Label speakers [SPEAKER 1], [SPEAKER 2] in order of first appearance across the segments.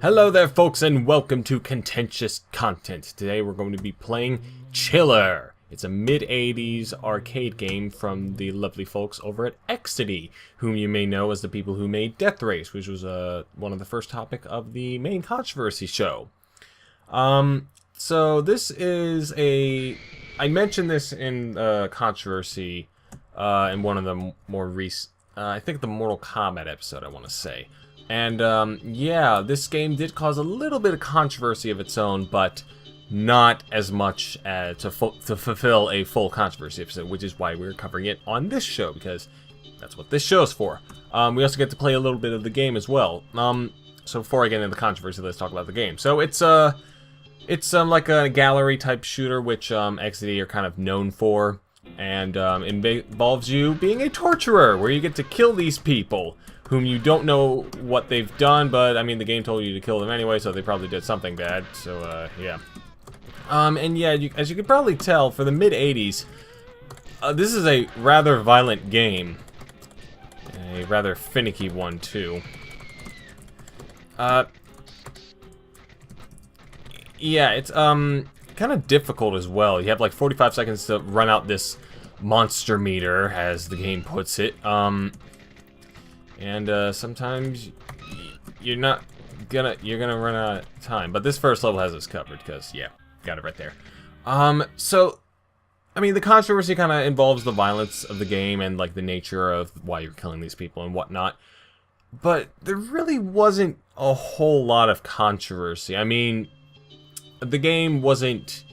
[SPEAKER 1] Hello there folks and welcome to Contentious Content. Today we're going to be playing Chiller. It's a mid-80s arcade game from the lovely folks over at Exidy, whom you may know as the people who made Death Race, which was one of the first topic of the main controversy show. So this is I mentioned this in controversy in one of the more recent, I think the Mortal Kombat episode I want to say. And, yeah, this game did cause a little bit of controversy of its own, but not as much as to fulfill a full controversy episode, which is why we're covering it on this show, because that's what this show's for. We also get to play a little bit of the game as well. So before I get into the controversy, let's talk about the game. So it's like a gallery-type shooter, which, Exidy are kind of known for, and, it involves you being a torturer, where you get to kill these people whom you don't know what they've done, but I mean the game told you to kill them anyway, so they probably did something bad. So yeah. And yeah, as you can probably tell, for the mid-80s, this is a rather violent game, a rather finicky one too. Yeah, it's kind of difficult as well. You have like 45 seconds to run out this monster meter, as the game puts it. And sometimes you're gonna run out of time, but this first level has us covered because yeah, got it right there. So I mean the controversy kind of involves the violence of the game and like the nature of why you're killing these people and whatnot, but there really wasn't a whole lot of controversy. I mean, the game wasn't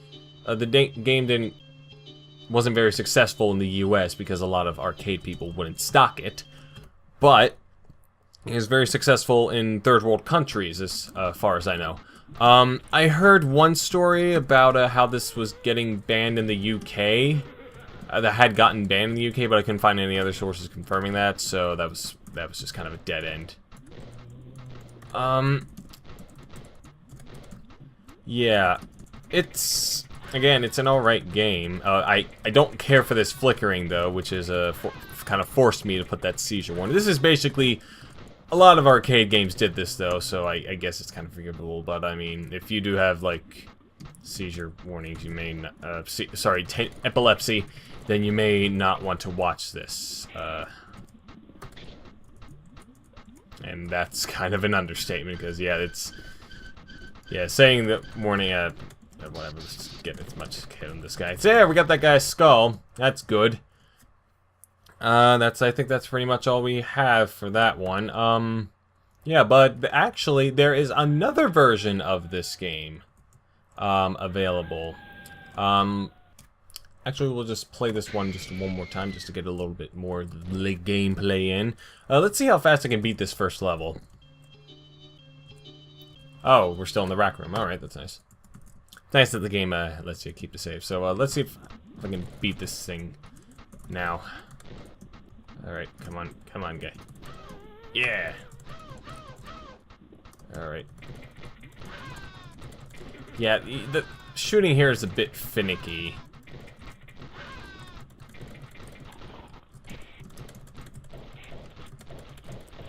[SPEAKER 1] wasn't very successful in the US because a lot of arcade people wouldn't stock it. But it was very successful in third world countries, as far as I know. I heard one story about how this was getting banned in the UK. That had gotten banned in the UK, but I couldn't find any other sources confirming that, so that was just kind of a dead end. Yeah, it's an alright game. I don't care for this flickering though, which is kind of forced me to put that seizure warning. This is basically, a lot of arcade games did this though, so I guess it's kind of forgivable. But I mean, if you do have like seizure warnings, you may not, epilepsy, then you may not want to watch this. And that's kind of an understatement because yeah, saying that warning whatever, let's get as much hit on this guy. So yeah, we got that guy's skull. That's good. I think that's pretty much all we have for that one. Yeah, but actually, there is another version of this game, available. Actually, we'll just play this one just one more time, just to get a little bit more of the gameplay in. Let's see how fast I can beat this first level. Oh, we're still in the rack room. Alright, that's nice. It's nice that the game lets you keep the save. So, let's see if I can beat this thing now. Alright, come on, guy. Yeah! Alright. Yeah, the shooting here is a bit finicky.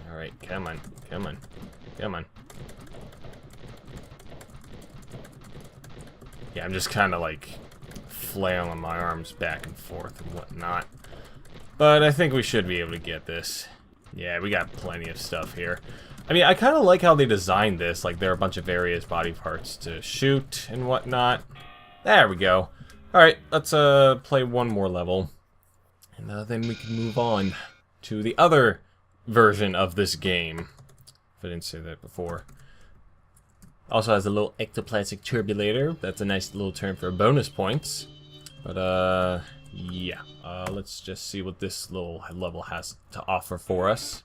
[SPEAKER 1] Alright, come on. Yeah, I'm just kind of like flailing my arms back and forth and whatnot. But I think we should be able to get this. Yeah, we got plenty of stuff here. I mean, I kind of like how they designed this. Like, there are a bunch of various body parts to shoot and whatnot. There we go. Alright, let's play one more level. And then we can move on to the other version of this game. If I didn't say that before. Also has a little ectoplastic turbulator. That's a nice little term for bonus points. But, yeah, let's just see what this little level has to offer for us.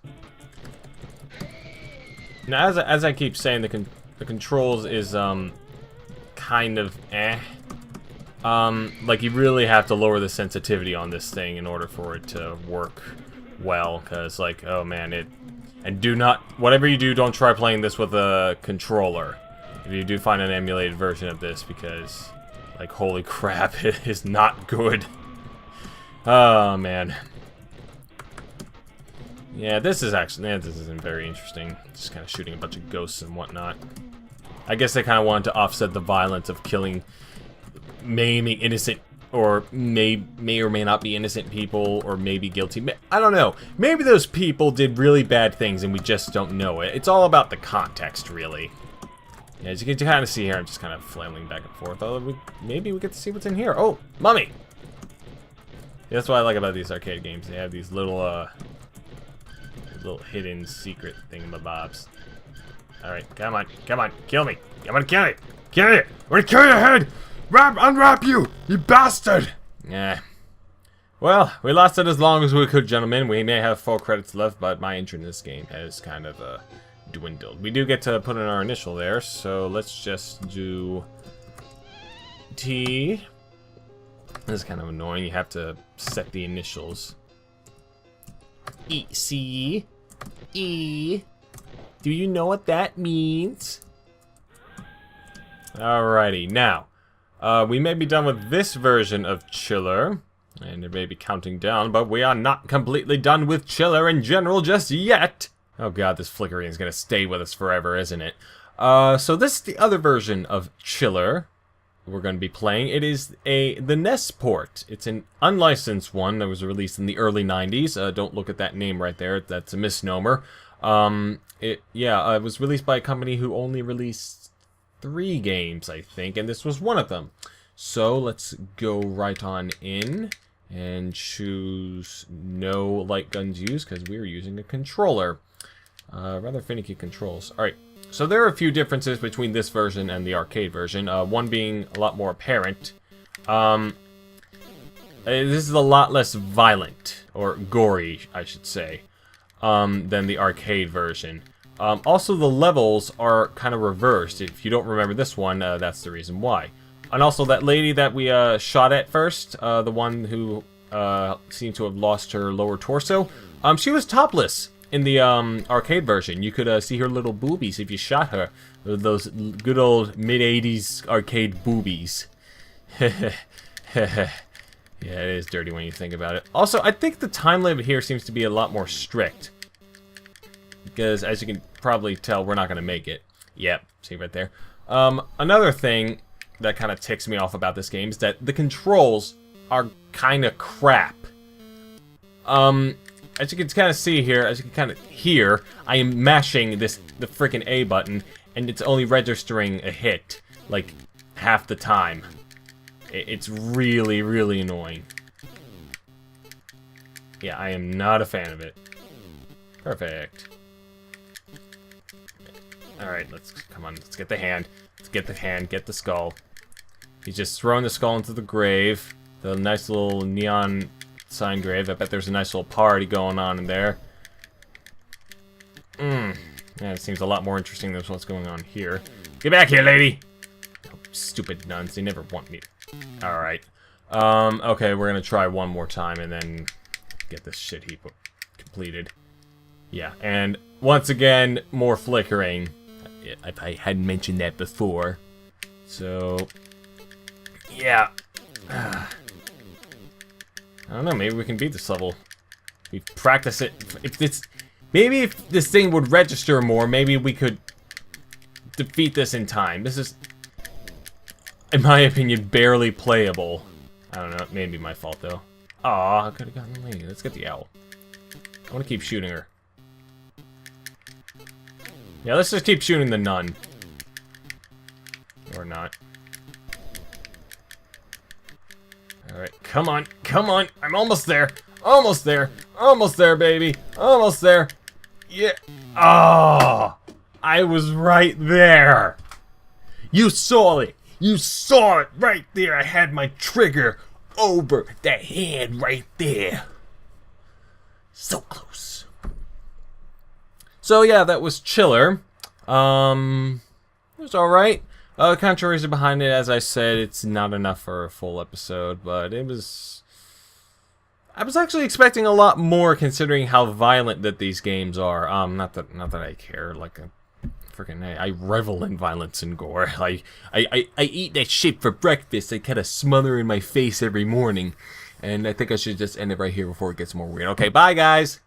[SPEAKER 1] Now, as I keep saying, the controls is kind of eh. Like you really have to lower the sensitivity on this thing in order for it to work well. Cause like, oh man, and do not, whatever you do, don't try playing this with a controller. If you do find an emulated version of this, because like holy crap, it is not good. Oh man. Yeah, this isn't very interesting. Just kind of shooting a bunch of ghosts and whatnot. I guess they kind of wanted to offset the violence of killing, maiming innocent, or may or may not be innocent people, or maybe guilty. I don't know. Maybe those people did really bad things and we just don't know it. It's all about the context, really. Yeah, as you can kind of see here, I'm just kind of flailing back and forth. Although maybe we get to see what's in here. Oh, mummy! Yeah, that's what I like about these arcade games. They have these little hidden secret thingamabobs. Alright, come on, kill me. I'm gonna kill you. Kill you! I'm gonna kill your head! Unwrap you, you bastard! Yeah. Well, we lasted as long as we could, gentlemen. We may have 4 credits left, but my interest in this game has kind of, dwindled. We do get to put in our initial there, so let's just do T. This is kind of annoying. You have to set the initials. E, C, E. Do you know what that means? Alrighty, now, we may be done with this version of Chiller, and it may be counting down, but we are not completely done with Chiller in general just yet. Oh god, this flickering is gonna stay with us forever, isn't it? So this is the other version of Chiller we're going to be playing. It is the NES port. It's an unlicensed one that was released in the early 90s. Don't look at that name right there. That's a misnomer. It was released by a company who only released 3 games, I think, and this was one of them. So let's go right on in and choose no light guns used because we're using a controller. Rather finicky controls. Alright, so there are a few differences between this version and the arcade version, one being a lot more apparent. This is a lot less violent, or gory, I should say, than the arcade version. Also, the levels are kind of reversed. If you don't remember this one, that's the reason why. And also, that lady that we shot at first, the one who seemed to have lost her lower torso, she was topless. In the arcade version, you could see her little boobies if you shot her. Those good old mid-80s arcade boobies. Yeah, it is dirty when you think about it. Also, I think the time limit here seems to be a lot more strict. Because, as you can probably tell, we're not going to make it. Yep, see right there. Another thing that kind of ticks me off about this game is that the controls are kind of crap. As you can kind of see here, as you can kind of hear, I am mashing the freaking A button, and it's only registering a hit, like, half the time. It's really, really annoying. Yeah, I am not a fan of it. Perfect. Alright, come on, let's get the hand. Let's get the hand, get the skull. He's just throwing the skull into the grave. The nice little neon sign grave. I bet there's a nice little party going on in there. Yeah, it seems a lot more interesting than what's going on here. Get back here, lady! Oh, stupid nuns, they never want me to... Alright. Okay, we're gonna try one more time and then get this shit heap completed. Yeah, and once again, more flickering. If I hadn't mentioned that before. So... yeah. I don't know, maybe we can beat this level. We practice it. Maybe if this thing would register more, maybe we could defeat this in time. This is, in my opinion, barely playable. I don't know, it may be my fault though. Aw, I could have gotten the lady. Let's get the owl. I want to keep shooting her. Yeah, let's just keep shooting the nun. Or not. Alright, come on, I'm almost there, almost there, baby, almost there, yeah, oh, I was right there, you saw it right there, I had my trigger over the hand right there, so close. So yeah, that was Chiller, it was alright. Controversy behind it, as I said, it's not enough for a full episode, but it was... I was actually expecting a lot more considering how violent that these games are. Not that I care, like, freaking, I revel in violence and gore. I eat that shit for breakfast. I kind of smother in my face every morning. And I think I should just end it right here before it gets more weird. Okay, bye guys!